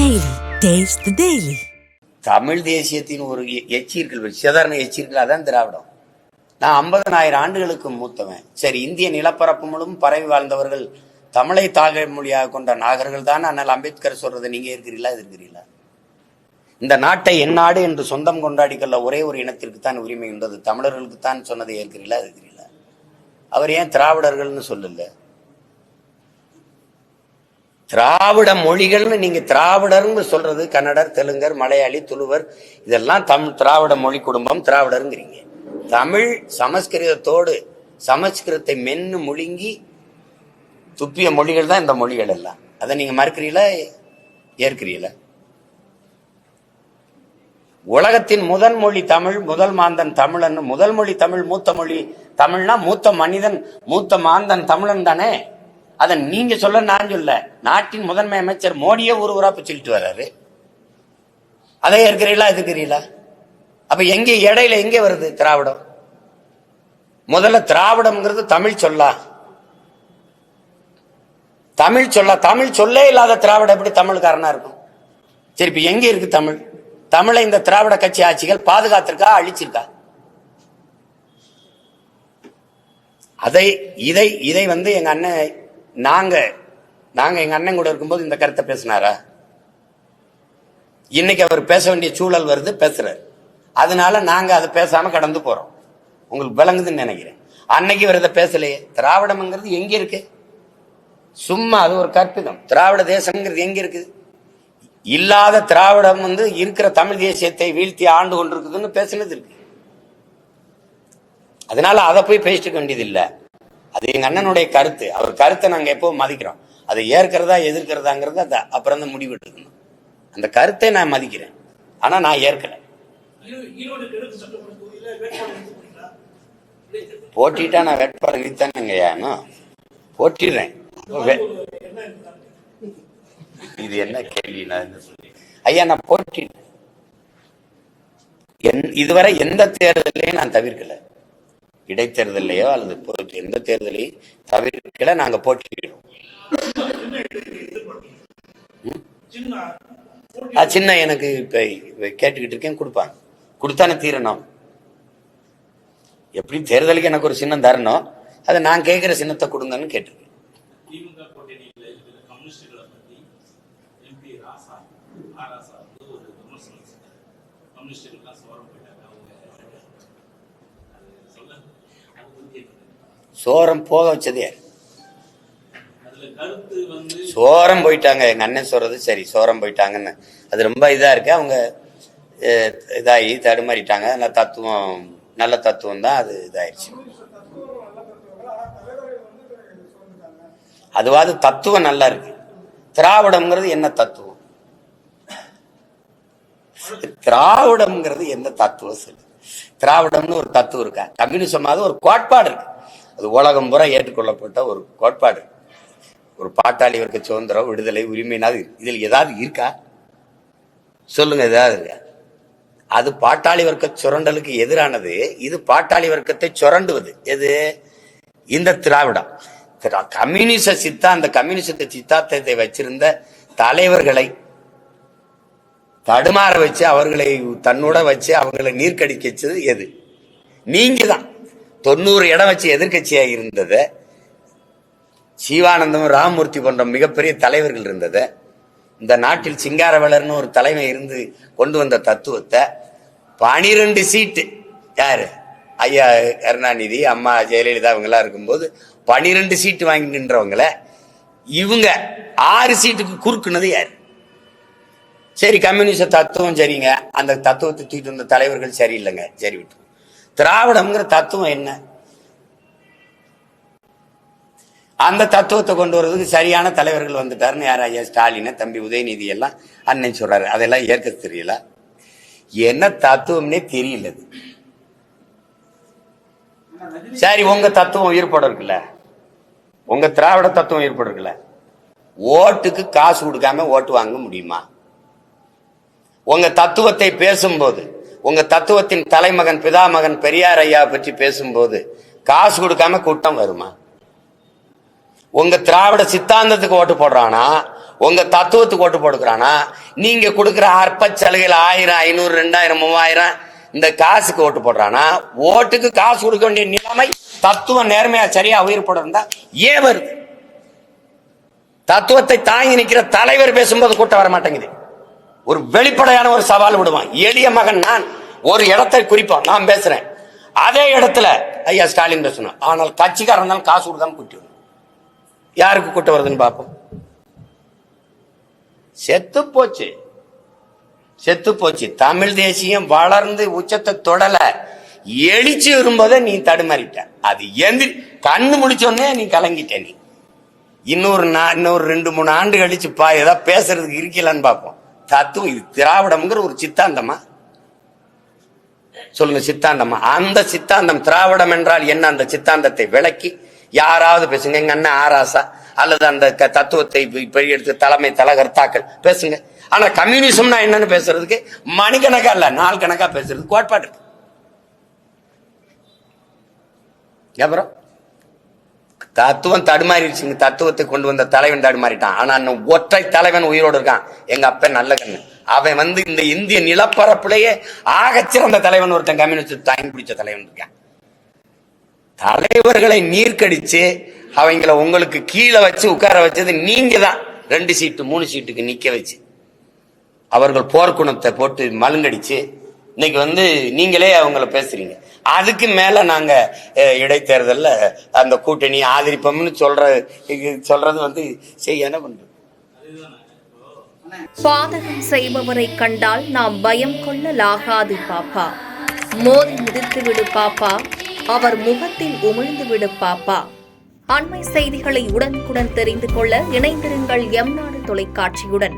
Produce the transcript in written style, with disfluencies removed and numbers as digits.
Daily. Taste the Daily. Tamil தேசியத்தின் ஒரு எச்சீர்கள், சாதாரண எச்சீர்கள், அதான் திராவிடம். நான் 50,000 ஆண்டுகளுக்கு மூத்தவன். சரி, இந்திய நிலப்பரப்பு முழுவதும் பரவி வாழ்ந்தவர்கள் தமிழை தாய்மொழியாக கொண்ட நாகர்கள் தான். ஆனால் அம்பேத்கர் சொல்றதை நீங்க இருக்கிறீங்களா, இருக்கிறீங்களா? இந்த நாட்டை என் நாடு என்று சொந்தம் கொண்டாடிக்கொள்ள ஒரே ஒரு இனத்திற்கு தான் உரிமை உண்டது, தமிழர்களுக்கு தான் சொன்னதை ஏற்கிறீங்களா, இருக்கிறீங்களா? அவர் ஏன் திராவிடர்கள்னு சொல்லல? திராவிட மொழிகள்னு நீங்க திராவிடர்னு சொல்றது கன்னடர், தெலுங்கர், மலையாளி, துளுவர், இதெல்லாம் தமிழ் திராவிட மொழி குடும்பம், திராவிடருங்கிறீங்க. தமிழ் சமஸ்கிருதத்தோடு சமஸ்கிருதத்தை மென்னு முழுங்கி துப்பிய மொழிகள் தான் இந்த மொழிகள் எல்லாம். அதை நீங்க மறுக்கிறீங்களா, ஏற்கிறீங்களா? உலகத்தின் முதல் மொழி தமிழ், முதல் மாந்தன் தமிழன். முதல் மொழி தமிழ், மூத்த மொழி தமிழ்னா மூத்த மனிதன், மூத்த மாந்தன் தமிழன் தானே. அதை நீங்க சொல்ல, நான் சொல்ல. நாட்டின் முதன்மை அமைச்சர் மோடியே ஊராப்பு சொல்லிட்டு வர்றாரு. அதை ஏற்கிறீங்களா, எதுக்கிறீங்களா? அப்ப எங்க இடையில எங்க வருது திராவிடம்? முதல்ல திராவிடம்ங்கிறது தமிழ் சொல்லா, தமிழ் சொல்ல. தமிழ் சொல்லே இல்லாத திராவிடம் எப்படி தமிழ்காரனா இருக்கும்? சரி, இப்ப எங்க இருக்கு தமிழ்? தமிழை இந்த திராவிட கட்சி ஆட்சிகள் பாதுகாத்திருக்கா, அழிச்சிருக்கா? இதை எங்க அண்ணன், நாங்க எங்க அண்ணன் கூட இருக்கும்போது இந்த கருத்தை பேசினாரா? இன்னைக்கு அவர் பேச வேண்டிய சூழல் வருது, பேசுறாரு. அதனால நாங்க அதை பேசாம கடந்து போறோம். உங்களுக்கு விளங்குதுன்னு நினைக்கிறேன். அன்னைக்கு அவர் இதை பேசலையே. திராவிடம்ங்கிறது எங்க இருக்கு? சும்மா அது ஒரு கற்பிதம். திராவிட தேசம்ங்கிறது எங்க இருக்குது? இல்லாத திராவிடம் இருக்கிற தமிழ் தேசியத்தை வீழ்த்தி ஆண்டு கொண்டிருக்குதுன்னு பேசினது இருக்கு. அதனால அதை போய் பேசிக்க வேண்டியது இல்லை. அது எங்க அண்ணனுடைய கருத்து. அவர் கருத்தை நாங்க எப்பவும் மதிக்கிறோம். அதை ஏற்கிறதா எதிர்க்கிறதாங்கிறத அப்புறம் தான் முடிவு எடுக்கணும். அந்த கருத்தை நான் மதிக்கிறேன், ஆனா நான் ஏற்கல. போட்டிட்டா நான் வேட்பாளர் நிறுத்தானுங்கய்யா, போட்டிடுறேன். இது என்ன கேள்வி? ஐயா, நான் போட்டிட்டேன். இதுவரை எந்த தேர்தலையும் நான் தவிர்க்கல. இடைத்தேர்தலையோ அல்லது எந்த தேர்தலையும் தவிர்க்கல. நாங்க போட்டிடுறோம். சின்ன எனக்கு இப்ப கேட்டுக்கிட்டு இருக்கேன், கொடுப்பாங்க. கொடுத்தானே தீரணும். எப்படி தேர்தலுக்கு எனக்கு ஒரு சின்னம் தரணும், அதை நான் கேட்கிற சின்னத்தை கொடுங்கன்னு கேட்டிருக்கேன். சோரம் போக வச்சதே, சோரம் போயிட்டாங்க. எங்க அண்ணன் சொல்றது சரி, சோரம் போயிட்டாங்கன்னு. அது ரொம்ப இதா இருக்கு. அவங்க இதாகி தடுமாறிட்டாங்க. நல்ல தத்துவம் தான் அது இதாயிருச்சு. அதுவாது தத்துவம் நல்லா இருக்கு. திராவிடம்ங்கிறது என்ன தத்துவம்? திராவிடம்ங்கிறது என்ன தத்துவம் சொல்லு. திராவிடம்னு ஒரு தத்துவம் இருக்கா? கம்யூனிசமாவது ஒரு கோட்பாடு இருக்கு. அது உலகம் பூரா ஏற்றுக்கொள்ளப்பட்ட ஒரு கோட்பாடு. ஒரு பாட்டாளி வர்க்க சுதந்திரம், விடுதலை, உரிமைனாது இதில் ஏதாவது இருக்கா சொல்லுங்க, ஏதாவது இருக்கா? அது பாட்டாளி வர்க்க சுரண்டலுக்கு எதிரானது. இது பாட்டாளி வர்க்கத்தை சுரண்டுவது. எது? இந்த திராவிடம். கம்யூனிச கம்யூனிசத்தை சித்தாந்தத்தை வச்சிருந்த தலைவர்களை தடுமாற வச்சு, அவர்களை தன்னோட வச்சு அவங்களை நீர்க்கடிக்கச்சது எது? நீங்க தான். 90 இடம் வச்சு எதிர்கட்சியா இருந்தது. சிவானந்தம், ராமமூர்த்தி போன்ற மிகப்பெரிய தலைவர்கள் இருந்தது. இந்த நாட்டில் சிங்காரவேலர்னு ஒரு தலைமை இருந்து கொண்டு வந்த தத்துவத்தை 12 சீட்டு யாரு? ஐயா கருணாநிதி, அம்மா ஜெயலலிதா இவங்கெல்லாம் இருக்கும்போது 12 சீட்டு வாங்கி நின்றவங்கள இவங்க 6 சீட்டுக்கு குறுக்குனது யாரு? சரி, கம்யூனிஸ்ட தத்துவம் சரிங்க. அந்த தத்துவத்தை தூக்கிட்டு வந்த தலைவர்கள் சரியில்லைங்க, சரி விட்டு. திராவிடம்ங்கிற தத்துவம் என்ன? அந்த தத்துவத்தை கொண்டு வர்றதுக்கு சரியான தலைவர்கள் வந்துட்டாருன்னு யார்? ஐயா ஸ்டாலின், தம்பி உதயநிதி எல்லாம் அண்ணன் சொல்றாரு. அதெல்லாம் ஏற்க தெரியல. என்ன தத்துவம்னே தெரியல. சரி, உங்க தத்துவம் ஈடுபட இருக்குல்ல, உங்க திராவிட தத்துவம் ஈடுபட இருக்குல்ல. ஓட்டுக்கு காசு கொடுக்காம ஓட்டு வாங்க முடியுமா? உங்க தத்துவத்தை பேசும்போது, உங்க தத்துவத்தின் தலைமகன் பிதாமகன் பெரியார் ஐயா பற்றி பேசும்போது காசு கொடுக்காம கூட்டம் வருமா? உங்க திராவிட சித்தாந்தத்துக்கு ஓட்டு போடுறானா, உங்க தத்துவத்துக்கு ஓட்டு போட்டுக்கிறானா, நீங்க கொடுக்குற அற்ப சலுகையில் 1000, 500, 2000, 3000 இந்த காசுக்கு ஓட்டு போடுறானா? ஓட்டுக்கு காசு கொடுக்க வேண்டிய நிலைமை தத்துவம் நேர்மையா சரியா உயிர் போடுறா ஏன் வருது? தத்துவத்தை தாங்கி நிற்கிற தலைவர் பேசும்போது கூட்டம் வர மாட்டேங்குது. ஒரு வெளிப்படையான ஒரு சவால் விடுவான். எளிய மகன் நான் ஒரு இடத்தை குறிப்பான், நான் பேசுறேன், அதே இடத்துல ஐயா ஸ்டாலின் பேசணும். ஆனால் கட்சிக்காரன் தான் காசு கொடுக்காம கூட்டி வரும். யாருக்கு கூட்டம் வருதுன்னு பார்ப்போம். செத்து போச்சு, செத்து போச்சு. தமிழ் தேசியம் வளர்ந்து உச்சத்தை தொடல, எழுச்சி வரும்போதே நீ தடுமாறிட்ட. அது கண்ணு முடிச்சோடனே நீ கலங்கிட்ட. நீ இன்னொரு 2-3 ஆண்டு கழிச்சு ஏதாவது பேசுறதுக்கு இருக்கலான்னு பார்ப்போம். தத்துவம் இது திராவிடம்ங்கிற ஒரு சித்தாந்தமா? சொல்லுங்க, சித்தாந்தமா? அந்த சித்தாந்தம் திராவிடம் என்றால் என்ன? அந்த சித்தாந்தத்தை விளக்கி யாராவது பேசுங்க. எங்க அண்ணன் ஆராசா அல்லது அந்த தத்துவத்தை எடுத்து தலைமை தலகர்த்தாக்கள் பேசுங்க. ஆனா கம்யூனிசம்னா என்னன்னு பேசுறதுக்கு மணிக்கணக்கா இல்ல, நாள் கணக்கா பேசுறதுக்கு கோட்பாடு இருக்கு. அப்புறம் தத்துவம் தடுமாறிடுச்சுங்க. தத்துவத்தை கொண்டு வந்த தலைவன் தடுமாறிட்டான். ஆனா ஒற்றை தலைவன் உயிரோடு இருக்கான். எங்க அப்ப நல்ல கண்ணு. அவன் இந்த இந்திய நிலப்பரப்புலேயே ஆகச்சிறந்த தலைவன் ஒருத்தன், கம்யூனிஸ்ட் தாங்கி பிடிச்ச தலைவன் இருக்கான். தலைவர்களை நீர்க்கடிச்சு அவங்கள உங்களுக்கு கீழே வச்சு உட்கார வச்சது நீங்க தான். 2 சீட்டு 3 சீட்டுக்கு நிக்க வச்சு அவர்கள் போர்க்குணத்தை போட்டு மழுங்கடிச்சு இன்னைக்கு நீங்களே அவங்கள பேசுறீங்க. அதுக்கு மேல நாங்க இடைத்தேர்தல்ல அந்த கூட்டணி ஆதரிப்போம்னு சொல்றது செய்ய என்ன பண்றது? பாதகம் செய்பவரை கண்டால் நாம் பயம் கொள்ளலாகாது பாப்பா. மோதி மிதித்து விடு பாப்பா, அவர் முகத்தில் உமிழ்ந்து விடு பாப்பா. அண்மை செய்திகளை உடனுக்குடன் தெரிந்து கொள்ள இணைந்திருங்கள் எம் நாடு தொலைக்காட்சியுடன்.